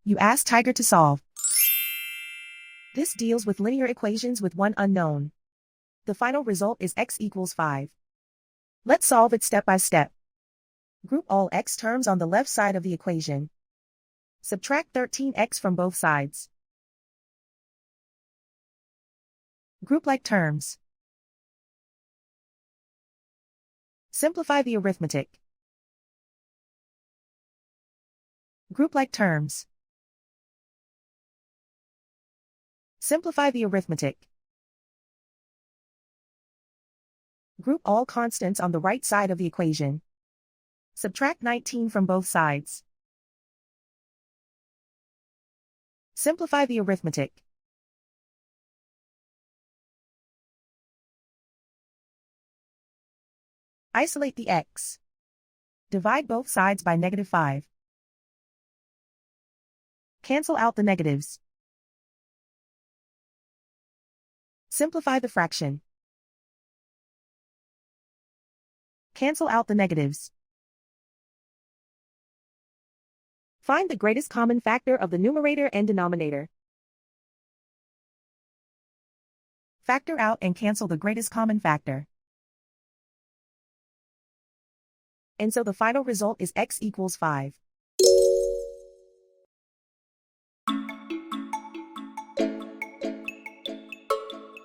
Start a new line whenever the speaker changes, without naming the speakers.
You ask Tiger to solve. This deals with linear equations with one unknown. The final result is x equals 5. Let's solve it step by step. Group all x terms on the left side of the equation. Subtract 13x from both sides. Group like terms. Simplify the arithmetic. Group like terms. Simplify the arithmetic. Group all constants on the right side of the equation. Subtract 19 from both sides. Simplify the arithmetic. Isolate the x. Divide both sides by -5. Cancel out the negatives. Simplify the fraction. Cancel out the negatives. Find the greatest common factor of the numerator and denominator. Factor out and cancel the greatest common factor. And so the final result is x equals 5.